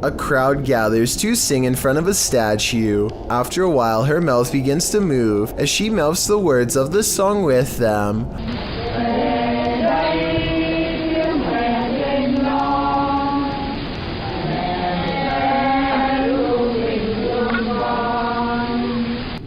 A crowd gathers to sing in front of a statue. After a while, her mouth begins to move as she mouths the words of the song with them.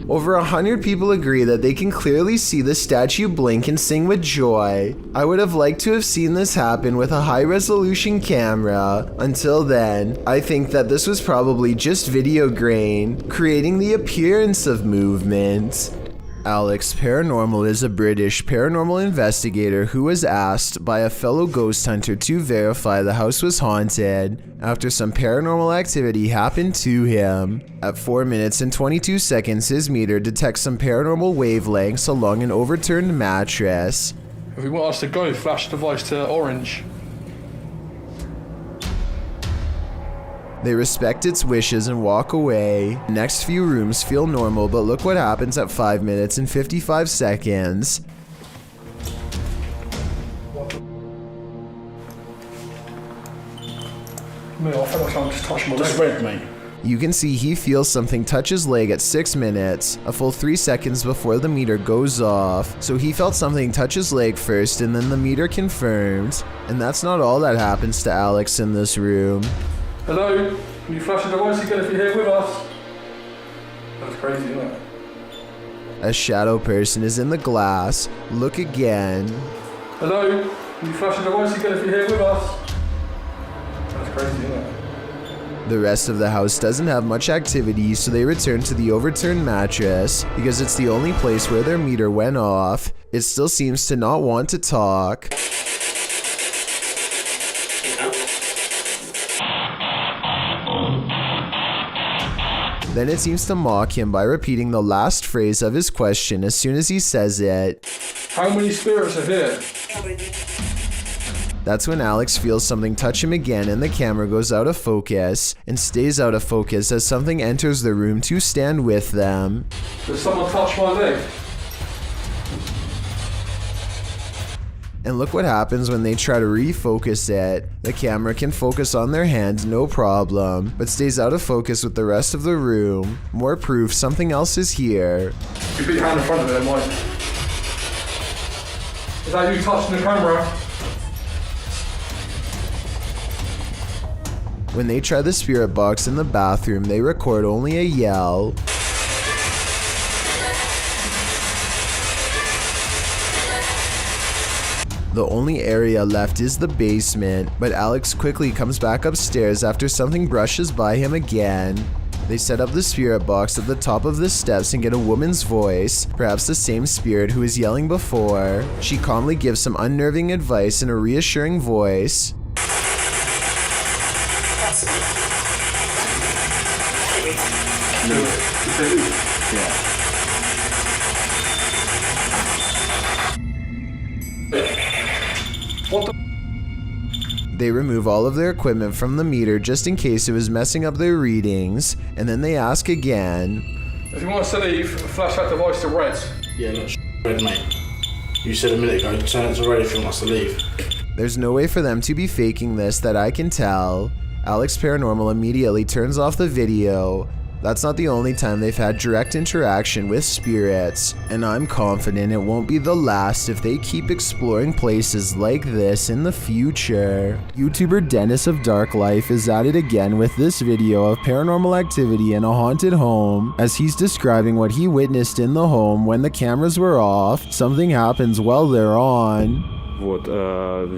Over 100 people agree that they can clearly see the statue blink and sing with joy. I would have liked to have seen this happen with a high-resolution camera. Until then, I think that this was probably just video grain, creating the appearance of movement. Alex Paranormal is a British paranormal investigator who was asked by a fellow ghost hunter to verify the house was haunted after some paranormal activity happened to him. At 4 minutes and 22 seconds, his meter detects some paranormal wavelengths along an overturned mattress. If you want us to go, flash the device to orange. They respect its wishes and walk away. The next few rooms feel normal, but look what happens at 5 minutes and 55 seconds. I feel like someone just touched my leg. Just read me. You can see he feels something touch his leg at 6 minutes, a full 3 seconds before the meter goes off. So he felt something touch his leg first and then the meter confirmed. And that's not all that happens to Alex in this room. Hello? Can you flash the device again if you're here with us? That's crazy, isn't it? A shadow person is in the glass. Look again. Hello? Can you flash the device again if you're here with us? That's crazy, isn't it? The rest of the house doesn't have much activity, so they return to the overturned mattress because it's the only place where their meter went off. It still seems to not want to talk. Then it seems to mock him by repeating the last phrase of his question as soon as he says it. How many spirits are here? That's when Alex feels something touch him again and the camera goes out of focus and stays out of focus as something enters the room to stand with them. Did someone touch my leg? And look what happens when they try to refocus it. The camera can focus on their hand, no problem, but stays out of focus with the rest of the room. More proof something else is here. You put your hand in front of it, Mike. Is that you touching the camera? When they try the spirit box in the bathroom, they record only a yell. The only area left is the basement, but Alex quickly comes back upstairs after something brushes by him again. They set up the spirit box at the top of the steps and get a woman's voice, perhaps the same spirit who was yelling before. She calmly gives some unnerving advice in a reassuring voice. What the? They remove all of their equipment from the meter just in case it was messing up their readings, and then they ask again. If you want us to leave, flash that device to red. Yeah, look, red, mate. You said a minute ago, turn it to red if you want us to leave. There's no way for them to be faking this that I can tell. Alex Paranormal immediately turns off the video. That's not the only time they've had direct interaction with spirits, and I'm confident it won't be the last if they keep exploring places like this in the future. YouTuber Dennis of Dark Life is at it again with this video of paranormal activity in a haunted home. As he's describing what he witnessed in the home when the cameras were off, something happens while they're on. Вот,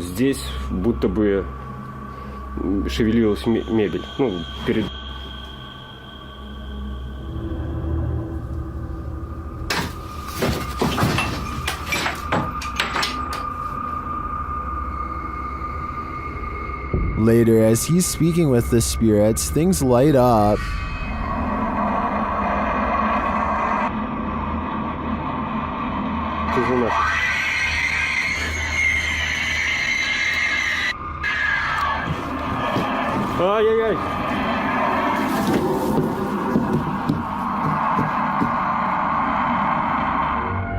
здесь будто бы шевелилась мебель, ну, перед... Later, as he's speaking with the spirits, things light up. Ай-яй-яй!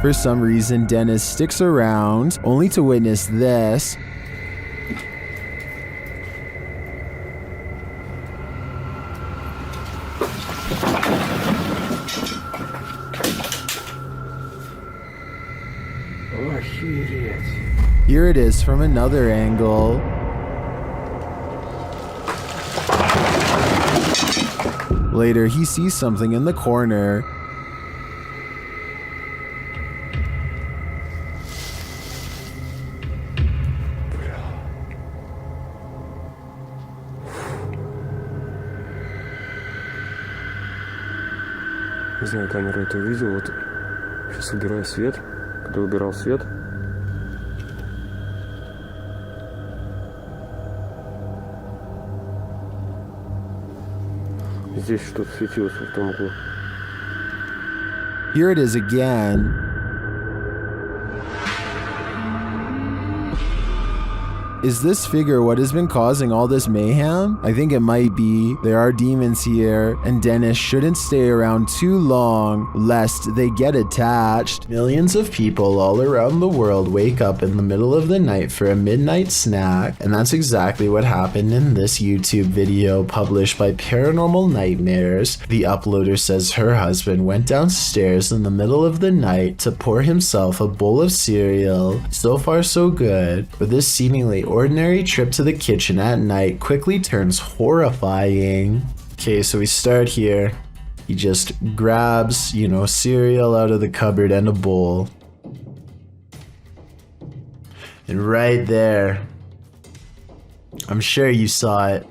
For some reason, Dennis sticks around, only to witness this. Охереть. Here it is from another angle. Later, he sees something in the corner. Не знаю, камера это увидел. Вот сейчас убираю свет. Когда убирал свет, здесь что-то светилось в том углу. Here it is again. Is this figure what has been causing all this mayhem? I think it might be. There are demons here, and Dennis shouldn't stay around too long lest they get attached. Millions of people all around the world wake up in the middle of the night for a midnight snack, and that's exactly what happened in this YouTube video published by Paranormal Nightmares. The uploader says her husband went downstairs in the middle of the night to pour himself a bowl of cereal. So far so good, but this seemingly ordinary trip to the kitchen at night quickly turns horrifying. Okay, so we start here. He just grabs, cereal out of the cupboard and a bowl. And right there, I'm sure you saw it,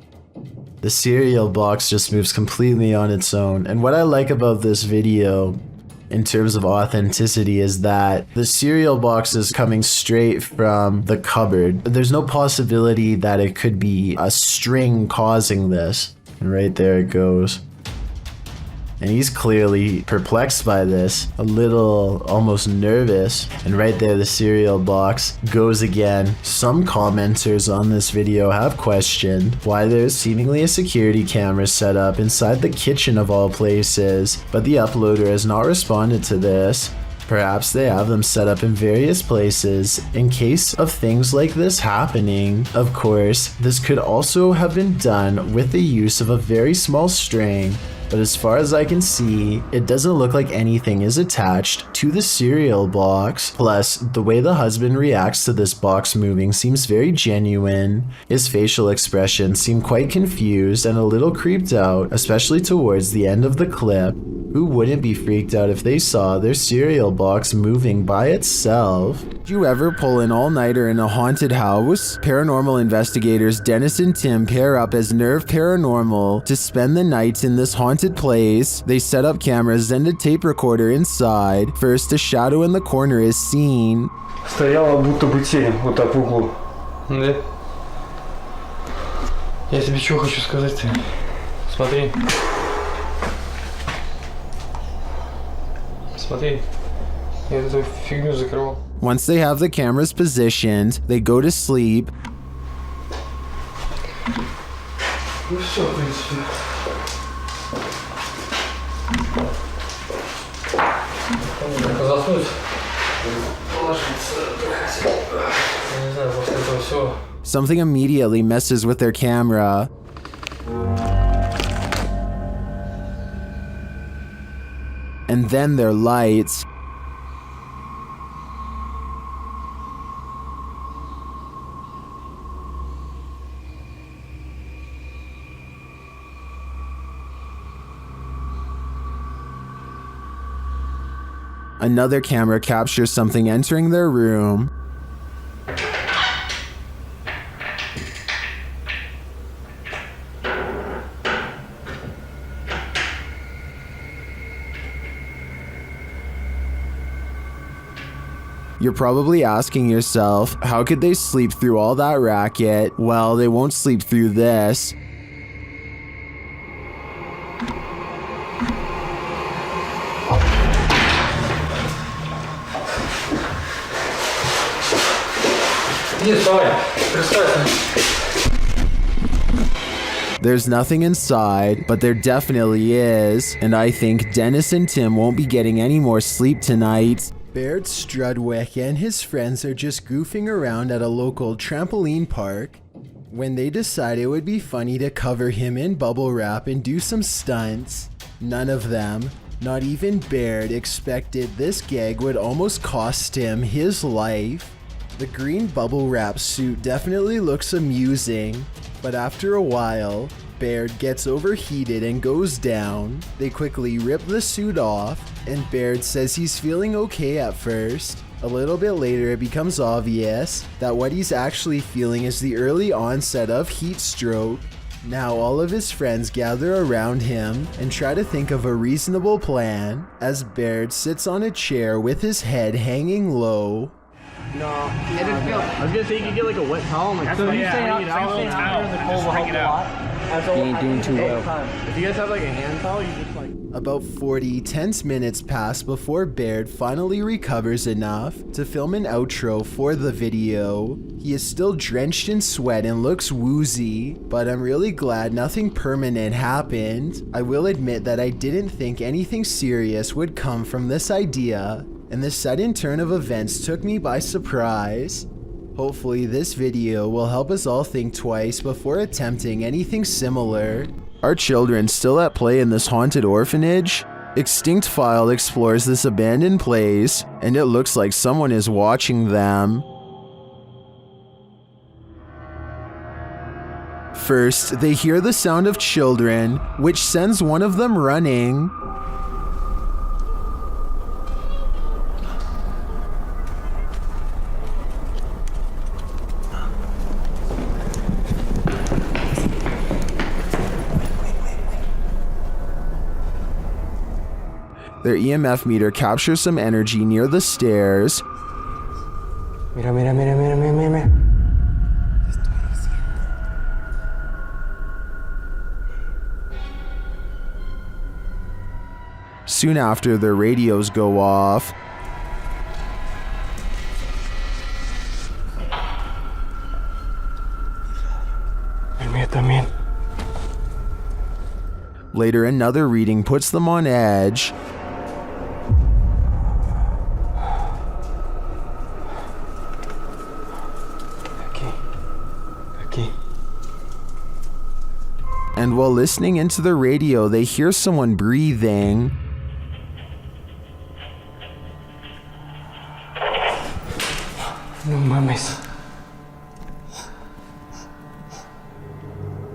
the cereal box just moves completely on its own. And what I like about this video in terms of authenticity is that the cereal box is coming straight from the cupboard. There's no possibility that it could be a string causing this. And right there it goes. And he's clearly perplexed by this, a little almost nervous. And right there the cereal box goes again. Some commenters on this video have questioned why there's seemingly a security camera set up inside the kitchen of all places, but the uploader has not responded to this. Perhaps they have them set up in various places in case of things like this happening. Of course, this could also have been done with the use of a very small string, but as far as I can see, it doesn't look like anything is attached to the cereal box. Plus, the way the husband reacts to this box moving seems very genuine. His facial expressions seem quite confused and a little creeped out, especially towards the end of the clip. Who wouldn't be freaked out if they saw their cereal box moving by itself? Did you ever pull an all-nighter in a haunted house? Paranormal investigators Dennis and Tim pair up as Nerve Paranormal to spend the night in this haunted place. They set up cameras and a tape recorder inside. First, a shadow in the corner is seen. Стояла будто бы тень вот так в углу. Да? Я тебе что хочу сказать-то? Смотри. Смотри. Я эту фигню закрывал. Once they have the cameras positioned, they go to sleep. Ну все, в принципе. Заснуть. Положиться. Я не знаю, после этого все. Something immediately messes with their camera. And then their lights. Another camera captures something entering their room. You're probably asking yourself, how could they sleep through all that racket? Well, they won't sleep through this. There's nothing inside, but there definitely is, and I think Dennis and Tim won't be getting any more sleep tonight. Baird Strudwick and his friends are just goofing around at a local trampoline park When they decided it would be funny to cover him in bubble wrap and do some stunts, none of them, not even Baird, expected this gag would almost cost him his life. The green bubble wrap suit definitely looks amusing, but after a while, Baird gets overheated and goes down. They quickly rip the suit off, and Baird says he's feeling okay at first. A little bit later, it becomes obvious that what he's actually feeling is the early onset of heat stroke. Now all of his friends gather around him and try to think of a reasonable plan as Baird sits on a chair with his head hanging low. No, I didn't feel. I was gonna say you could get like a wet towel. Like, So you stay out in the cold will help a lot. You ain't doing too well. If you guys have like a hand towel, you just like. About 40 tense minutes pass before Baird finally recovers enough to film an outro for the video. He is still drenched in sweat and looks woozy, but I'm really glad nothing permanent happened. I will admit that I didn't think anything serious would come from this idea, and the sudden turn of events took me by surprise. Hopefully this video will help us all think twice before attempting anything similar. Are children still at play in this haunted orphanage? Extinct File explores this abandoned place, and it looks like someone is watching them. First, they hear the sound of children, which sends one of them running. Their EMF meter captures some energy near the stairs. Mira, mira, mira, mira, mira, mira. Soon after, their radios go off. El mío también. Later, another reading puts them on edge. And while listening into the radio, they hear someone breathing. No mames.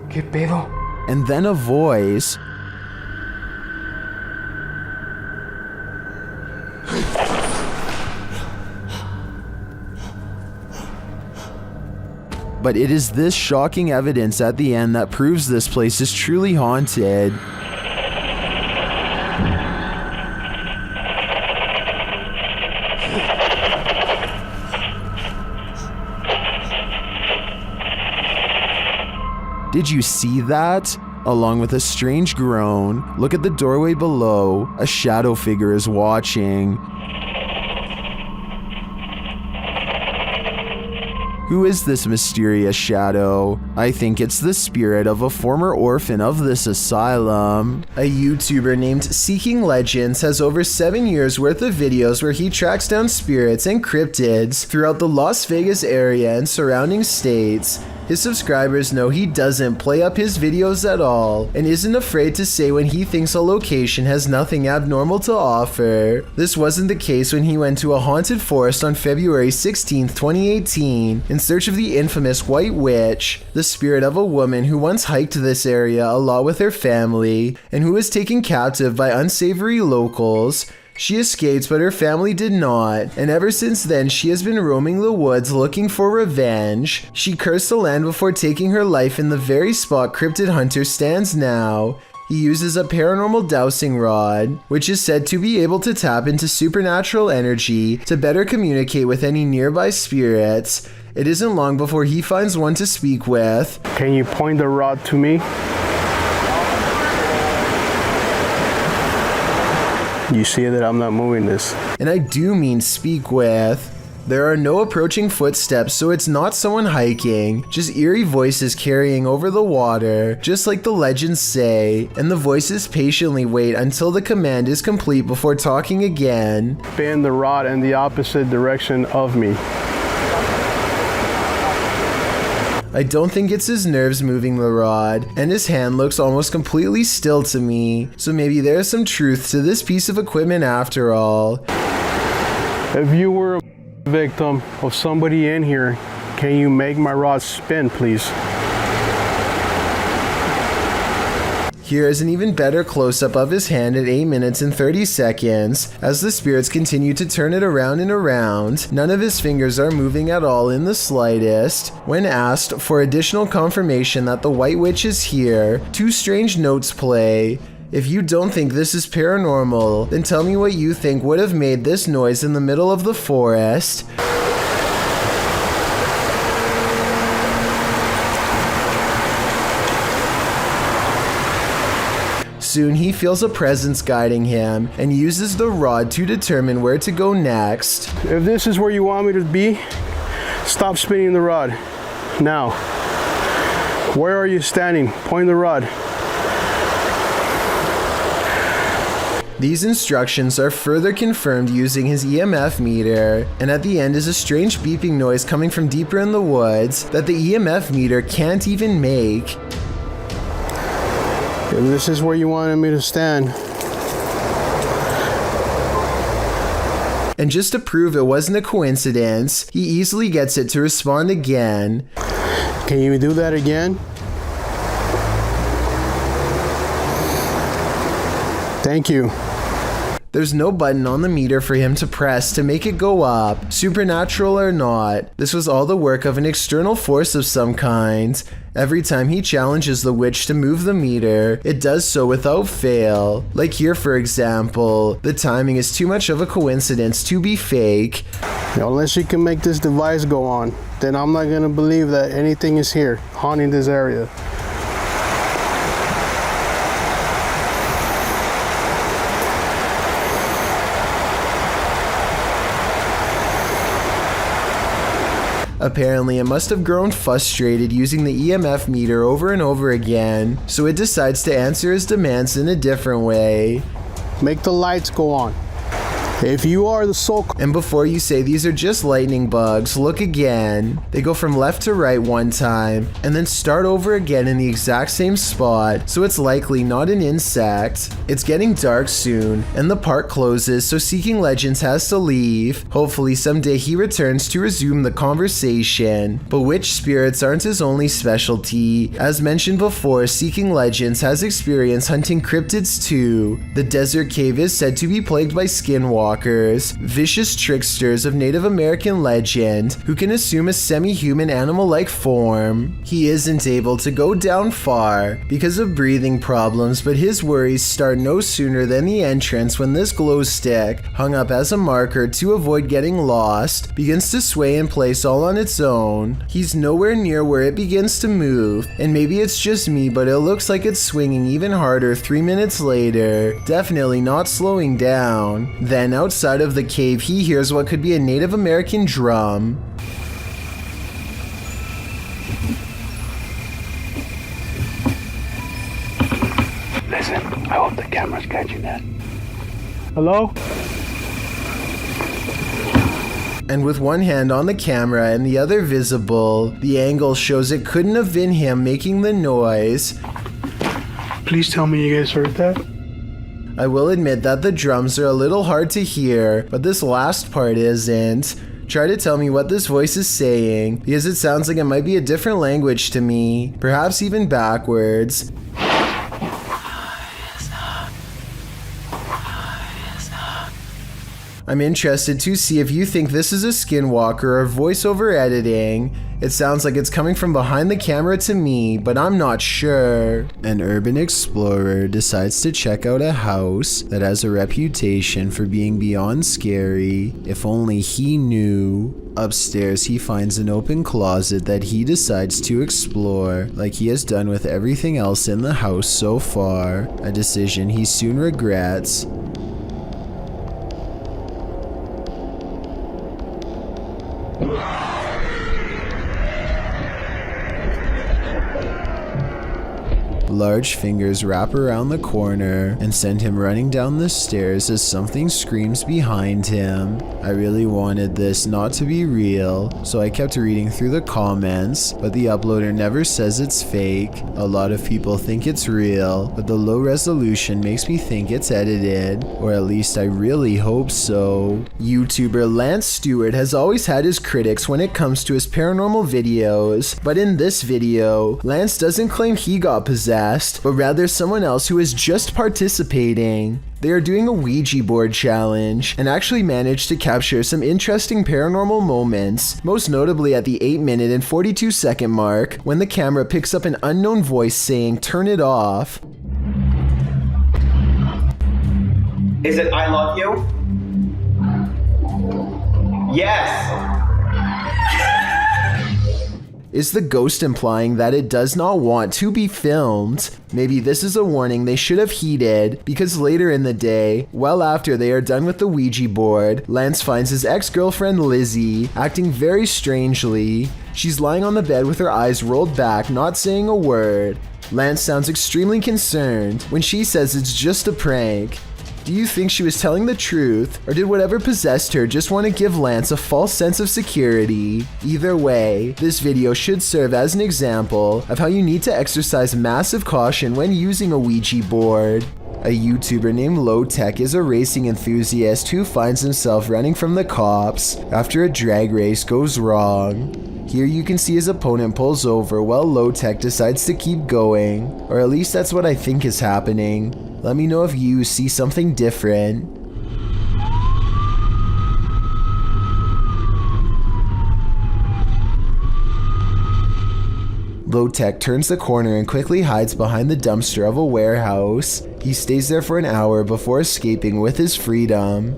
¿Qué pedo? And then a voice. But it is this shocking evidence at the end that proves this place is truly haunted. Did you see that? Along with a strange groan, look at the doorway below. A shadow figure is watching. Who is this mysterious shadow? I think it's the spirit of a former orphan of this asylum. A YouTuber named Seeking Legends has over 7 years worth of videos where he tracks down spirits and cryptids throughout the Las Vegas area and surrounding states. His subscribers know he doesn't play up his videos at all and isn't afraid to say when he thinks a location has nothing abnormal to offer. This wasn't the case when he went to a haunted forest on February 16, 2018 in search of the infamous White Witch, the spirit of a woman who once hiked this area a lot with her family and who was taken captive by unsavory locals. She escaped, but her family did not, and ever since then she has been roaming the woods looking for revenge. She cursed the land before taking her life in the very spot Cryptid Hunter stands now. He uses a paranormal dowsing rod, which is said to be able to tap into supernatural energy to better communicate with any nearby spirits. It isn't long before he finds one to speak with. Can you point the rod to me? You see that I'm not moving this. And I do mean speak with. There are no approaching footsteps, so it's not someone hiking, just eerie voices carrying over the water, just like the legends say, and the voices patiently wait until the command is complete before talking again. Spin the rod in the opposite direction of me. I don't think it's his nerves moving the rod, and his hand looks almost completely still to me, so maybe there's some truth to this piece of equipment after all. If you were a victim of somebody in here, can you make my rod spin, please? Here is an even better close-up of his hand at 8 minutes and 30 seconds. As the spirits continue to turn it around and around, none of his fingers are moving at all in the slightest. When asked for additional confirmation that the White Witch is here, two strange notes play. If you don't think this is paranormal, then tell me what you think would have made this noise in the middle of the forest. Soon he feels a presence guiding him and uses the rod to determine where to go next. If this is where you want me to be, stop spinning the rod. Now. Where are you standing? Point the rod. These instructions are further confirmed using his EMF meter, and at the end is a strange beeping noise coming from deeper in the woods that the EMF meter can't even make. If this is where you wanted me to stand. And just to prove it wasn't a coincidence, he easily gets it to respond again. Can you do that again? Thank you. There's no button on the meter for him to press to make it go up, supernatural or not. This was all the work of an external force of some kind. Every time he challenges the witch to move the meter, it does so without fail. Like here, for example, the timing is too much of a coincidence to be fake. Unless you can make this device go on, then I'm not gonna believe that anything is here, haunting this area. Apparently, it must have grown frustrated using the EMF meter over and over again, so it decides to answer his demands in a different way. Make the lights go on. If you are the sole... And before you say these are just lightning bugs, look again. They go from left to right one time, and then start over again in the exact same spot, so it's likely not an insect. It's getting dark soon, and the park closes, so Seeking Legends has to leave. Hopefully someday he returns to resume the conversation. But witch spirits aren't his only specialty. As mentioned before, Seeking Legends has experience hunting cryptids too. The desert cave is said to be plagued by Skinwalkers, vicious tricksters of Native American legend who can assume a semi-human animal-like form. He isn't able to go down far because of breathing problems, but his worries start no sooner than the entrance when this glow stick, hung up as a marker to avoid getting lost, begins to sway in place all on its own. He's nowhere near where it begins to move, and maybe it's just me, but it looks like it's swinging even harder 3 minutes later, definitely not slowing down. Then outside of the cave, he hears what could be a Native American drum. Listen, I hope the camera's catching that. Hello? And with one hand on the camera and the other visible, the angle shows it couldn't have been him making the noise. Please tell me you guys heard that. I will admit that the drums are a little hard to hear, but this last part isn't. Try to tell me what this voice is saying, because it sounds like it might be a different language to me, perhaps even backwards. I'm interested to see if you think this is a Skinwalker or voiceover editing. It sounds like it's coming from behind the camera to me, but I'm not sure. An urban explorer decides to check out a house that has a reputation for being beyond scary. If only he knew. Upstairs, he finds an open closet that he decides to explore, like he has done with everything else in the house so far. A decision he soon regrets. Large fingers wrap around the corner and send him running down the stairs as something screams behind him. I really wanted this not to be real, so I kept reading through the comments, but the uploader never says it's fake. A lot of people think it's real, but the low resolution makes me think it's edited, or at least I really hope so. YouTuber Lance Stewart has always had his critics when it comes to his paranormal videos, but in this video, Lance doesn't claim he got possessed, but rather someone else who is just participating. They are doing a Ouija board challenge and actually managed to capture some interesting paranormal moments, most notably at the 8-minute and 42-second mark when the camera picks up an unknown voice saying, "Turn it off." Is it "I love you"? Yes! Is the ghost implying that it does not want to be filmed? Maybe this is a warning they should have heeded, because later in the day, well after they are done with the Ouija board, Lance finds his ex-girlfriend Lizzie acting very strangely. She's lying on the bed with her eyes rolled back, not saying a word. Lance sounds extremely concerned when she says it's just a prank. Do you think she was telling the truth, or did whatever possessed her just want to give Lance a false sense of security? Either way, this video should serve as an example of how you need to exercise massive caution when using a Ouija board. A YouTuber named Lowtech is a racing enthusiast who finds himself running from the cops after a drag race goes wrong. Here you can see his opponent pulls over while Lowtech decides to keep going, or at least that's what I think is happening. Let me know if you see something different. Lowtech turns the corner and quickly hides behind the dumpster of a warehouse. He stays there for an hour before escaping with his freedom.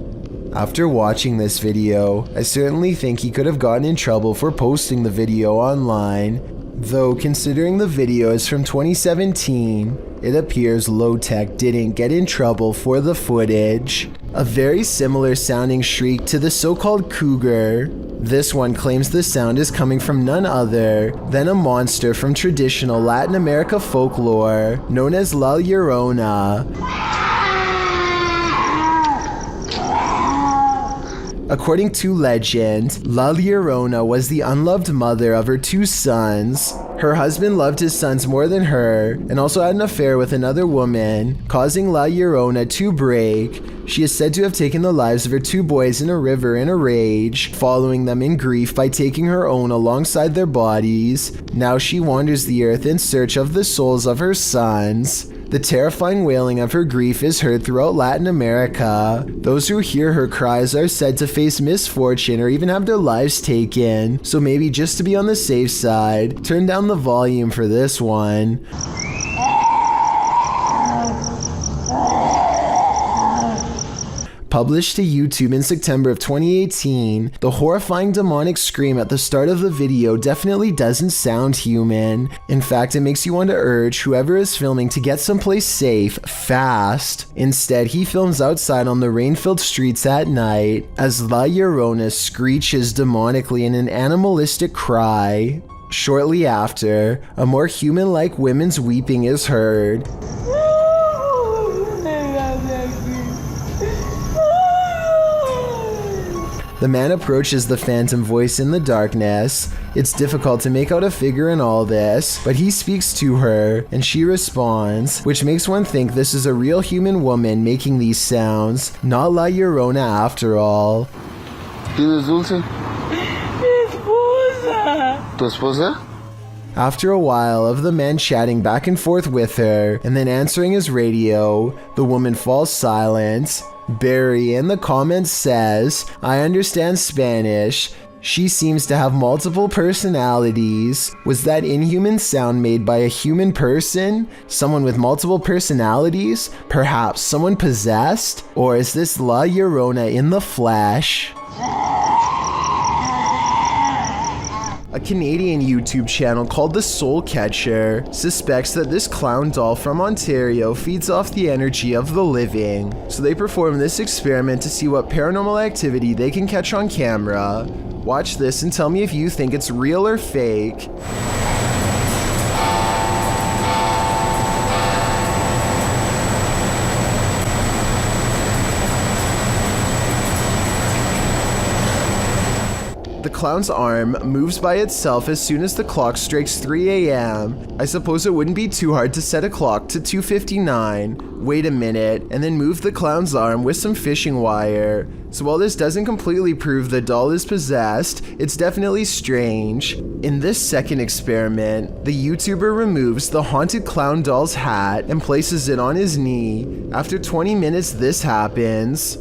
After watching this video, I certainly think he could have gotten in trouble for posting the video online. Though considering the video is from 2017, it appears Lowtech didn't get in trouble for the footage. A very similar sounding shriek to the so-called cougar. This one claims the sound is coming from none other than a monster from traditional Latin America folklore known as La Llorona. According to legend, La Llorona was the unloved mother of her 2 sons. Her husband loved his sons more than her, and also had an affair with another woman, causing La Llorona to break. She is said to have taken the lives of her 2 boys in a river in a rage, following them in grief by taking her own alongside their bodies. Now she wanders the earth in search of the souls of her sons. The terrifying wailing of her grief is heard throughout Latin America. Those who hear her cries are said to face misfortune or even have their lives taken. So maybe just to be on the safe side, turn down the volume for this one. Published to YouTube in September of 2018, the horrifying demonic scream at the start of the video definitely doesn't sound human. In fact, it makes you want to urge whoever is filming to get someplace safe, fast. Instead, he films outside on the rain-filled streets at night as La Llorona screeches demonically in an animalistic cry. Shortly after, a more human-like woman's weeping is heard. The man approaches the phantom voice in the darkness. It's difficult to make out a figure in all this, but he speaks to her, and she responds, which makes one think this is a real human woman making these sounds, not La Llorona after all. ¿Tienes dulce? Mi esposa. ¿Tu esposa? After a while of the man chatting back and forth with her, and then answering his radio, the woman falls silent. Barry in the comments says, "I understand Spanish. She seems to have multiple personalities. Was that inhuman sound made by a human person? Someone with multiple personalities? Perhaps someone possessed? Or is this La Llorona in the flesh?" A Canadian YouTube channel called The Soul Catcher suspects that this clown doll from Ontario feeds off the energy of the living. So they perform this experiment to see what paranormal activity they can catch on camera. Watch this and tell me if you think it's real or fake. clown's arm moves by itself as soon as the clock strikes 3 a.m. I suppose it wouldn't be too hard to set a clock to 2:59, wait a minute, and then move the clown's arm with some fishing wire. So while this doesn't completely prove the doll is possessed, it's definitely strange. In this second experiment, the YouTuber removes the haunted clown doll's hat and places it on his knee. After 20 minutes, this happens.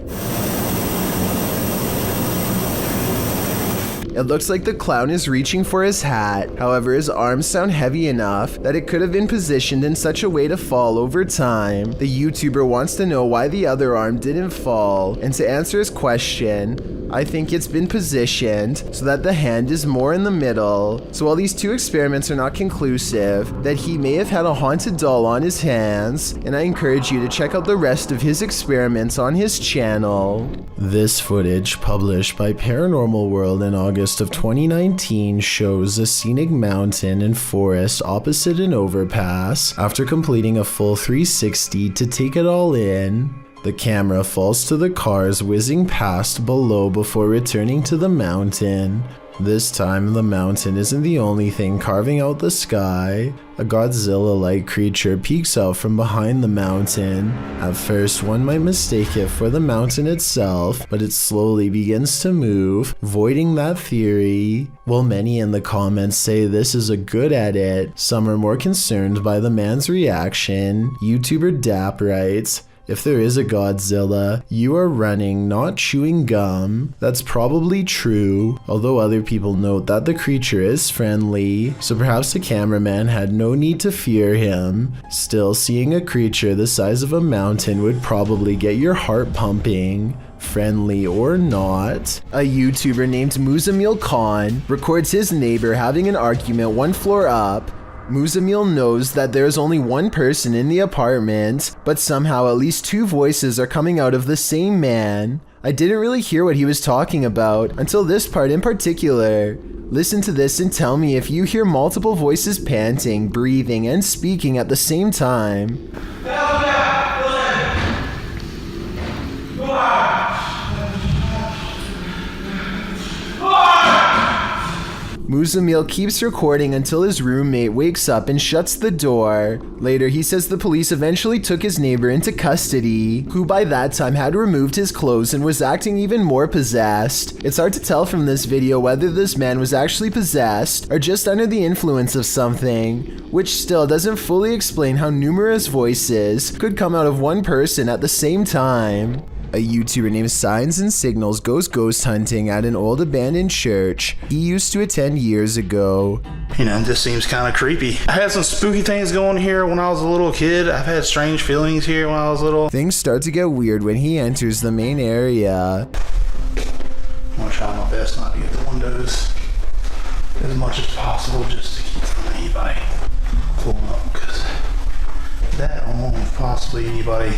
It looks like the clown is reaching for his hat, however his arms sound heavy enough that it could have been positioned in such a way to fall over time. The YouTuber wants to know why the other arm didn't fall, and to answer his question, I think it's been positioned so that the hand is more in the middle. So while these two experiments are not conclusive, that he may have had a haunted doll on his hands, and I encourage you to check out the rest of his experiments on his channel. This footage, published by Paranormal World in August of 2019, shows a scenic mountain and forest opposite an overpass after completing a full 360 to take it all in. The camera falls to the cars whizzing past below before returning to the mountain. This time, the mountain isn't the only thing carving out the sky. A Godzilla-like creature peeks out from behind the mountain. At first, one might mistake it for the mountain itself, but it slowly begins to move, voiding that theory. While many in the comments say this is a good edit, some are more concerned by the man's reaction. YouTuber Dap writes, "If there is a Godzilla, you are running, not chewing gum." That's probably true, although other people note that the creature is friendly, so perhaps the cameraman had no need to fear him. Still, seeing a creature the size of a mountain would probably get your heart pumping. Friendly or not. A YouTuber named Muzamil Khan records his neighbor having an argument one floor up. Muzamil knows that there's only one person in the apartment, but somehow at least two voices are coming out of the same man. I didn't really hear what he was talking about until this part in particular. Listen to this and tell me if you hear multiple voices panting, breathing, and speaking at the same time. Muzamil keeps recording until his roommate wakes up and shuts the door. Later, he says the police eventually took his neighbor into custody, who by that time had removed his clothes and was acting even more possessed. It's hard to tell from this video whether this man was actually possessed or just under the influence of something, which still doesn't fully explain how numerous voices could come out of one person at the same time. A YouTuber named Signs and Signals goes ghost hunting at an old abandoned church he used to attend years ago. You know, it just seems kind of creepy. I had some spooky things going here when I was a little kid. I've had strange feelings here when I was little. Things start to get weird when he enters the main area. I'm gonna try my best not to get the windows as much as possible just to keep from anybody pulling up, because that alone is possibly anybody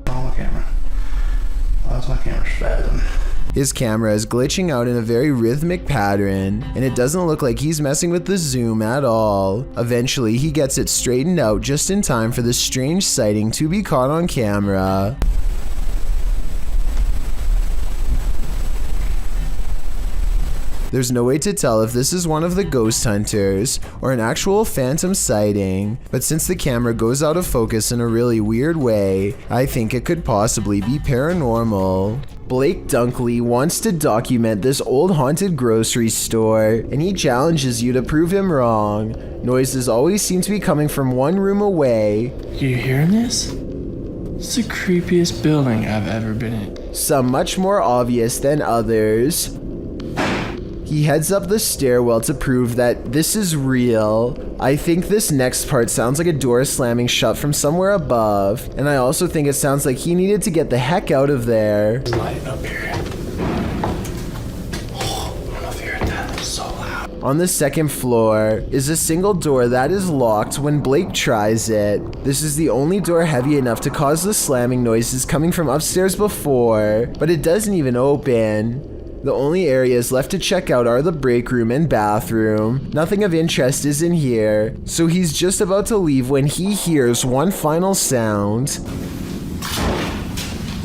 on the camera. That's my camera's spazzing. His camera is glitching out in a very rhythmic pattern, and it doesn't look like he's messing with the zoom at all. Eventually, he gets it straightened out just in time for this strange sighting to be caught on camera. There's no way to tell if this is one of the ghost hunters or an actual phantom sighting, but since the camera goes out of focus in a really weird way, I think it could possibly be paranormal. Blake Dunkley wants to document this old haunted grocery store, and he challenges you to prove him wrong. Noises always seem to be coming from one room away. You hearing this? It's the creepiest building I've ever been in. Some much more obvious than others. He heads up the stairwell to prove that this is real. I think this next part sounds like a door slamming shut from somewhere above, and I also think it sounds like he needed to get the heck out of there. It's lighting up here. Oh, I don't know if you heard that. It was so loud. On the second floor is a single door that is locked when Blake tries it. This is the only door heavy enough to cause the slamming noises coming from upstairs before, but it doesn't even open. The only areas left to check out are the break room and bathroom. Nothing of interest is in here, so he's just about to leave when he hears one final sound.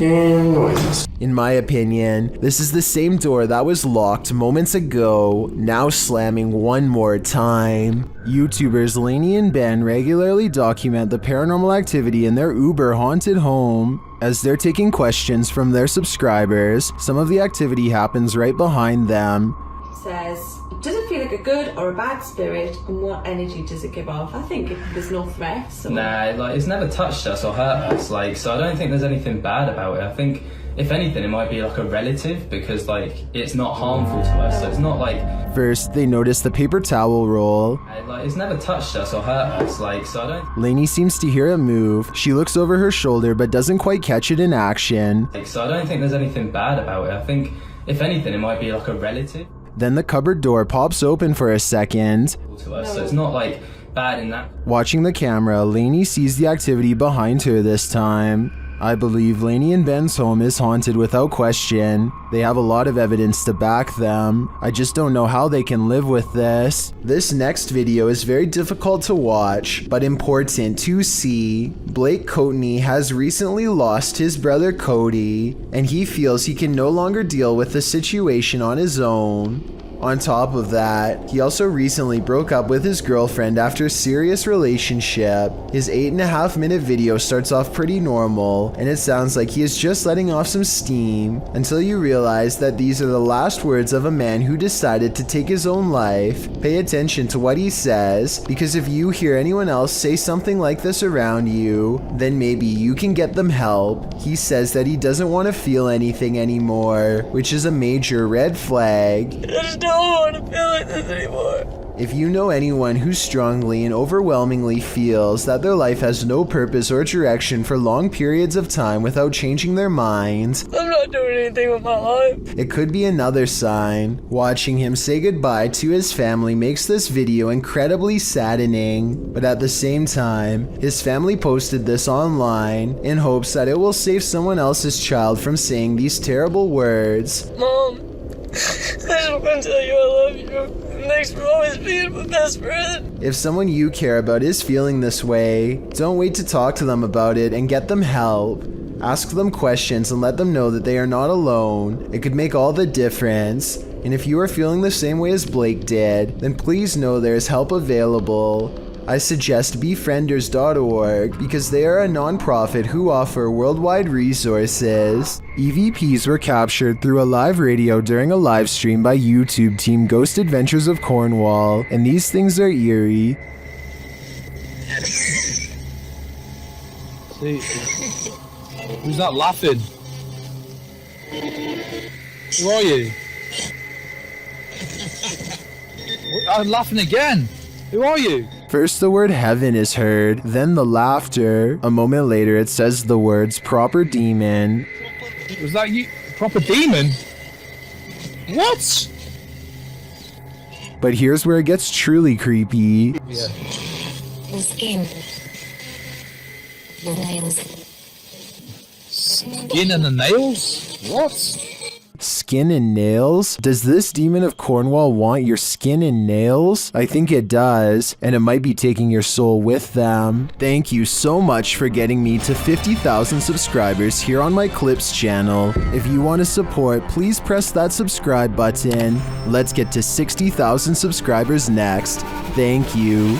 noises. In my opinion, this is the same door that was locked moments ago, now slamming one more time. YouTubers Lainey and Ben regularly document the paranormal activity in their Uber haunted home. As they're taking questions from their subscribers, some of the activity happens right behind them. Says, does it feel like a good or a bad spirit, and what energy does it give off? I think there's no threats. Nah, like, it's never touched us or hurt us, like, so I don't think there's anything bad about it. I think, if anything, it might be like a relative, because, like, it's not harmful to us, so it's not like... First, they notice the paper towel roll. Like, it's never touched us or hurt us, like, so I don't... Lainey seems to hear it move. She looks over her shoulder but doesn't quite catch it in action. Like, so I don't think there's anything bad about it. I think, if anything, it might be like a relative. Then the cupboard door pops open for a second. To us, so it's not like bad in that. Watching the camera, Lainey sees the activity behind her this time. I believe Lainey and Ben's home is haunted without question. They have a lot of evidence to back them. I just don't know how they can live with this. This next video is very difficult to watch, but important to see. Blake Courtney has recently lost his brother Cody, and he feels he can no longer deal with the situation on his own. On top of that, he also recently broke up with his girlfriend after a serious relationship. His 8.5-minute video starts off pretty normal, and it sounds like he is just letting off some steam, until you realize that these are the last words of a man who decided to take his own life. Pay attention to what he says, because if you hear anyone else say something like this around you, then maybe you can get them help. He says that he doesn't want to feel anything anymore, which is a major red flag. I don't want to feel like this anymore. If you know anyone who strongly and overwhelmingly feels that their life has no purpose or direction for long periods of time without changing their minds, I'm not doing anything with my life. it could be another sign. Watching him say goodbye to his family makes this video incredibly saddening, but at the same time, his family posted this online in hopes that it will save someone else's child from saying these terrible words. Mom, I just want to tell you I love you. Thanks for always being my best friend. If someone you care about is feeling this way, don't wait to talk to them about it and get them help. Ask them questions and let them know that they are not alone. It could make all the difference. And if you are feeling the same way as Blake did, then please know there is help available. I suggest befrienders.org because they are a non-profit who offer worldwide resources. EVPs were captured through a live radio during a live stream by YouTube team Ghost Adventures of Cornwall, and these things are eerie. See, who's not laughing? Who are you? I'm laughing again. Who are you? First the word heaven is heard, then the laughter. A moment later it says the words proper demon. Was that you? Proper demon? What? But here's where it gets truly creepy. Yeah. The skin. The nails. Skin and the nails? What? Skin and nails? Does this demon of Cornwall want your skin and nails? I think it does, and it might be taking your soul with them. Thank you so much for getting me to 50,000 subscribers here on my Clips channel. If you want to support, please press that subscribe button. Let's get to 60,000 subscribers next. Thank you.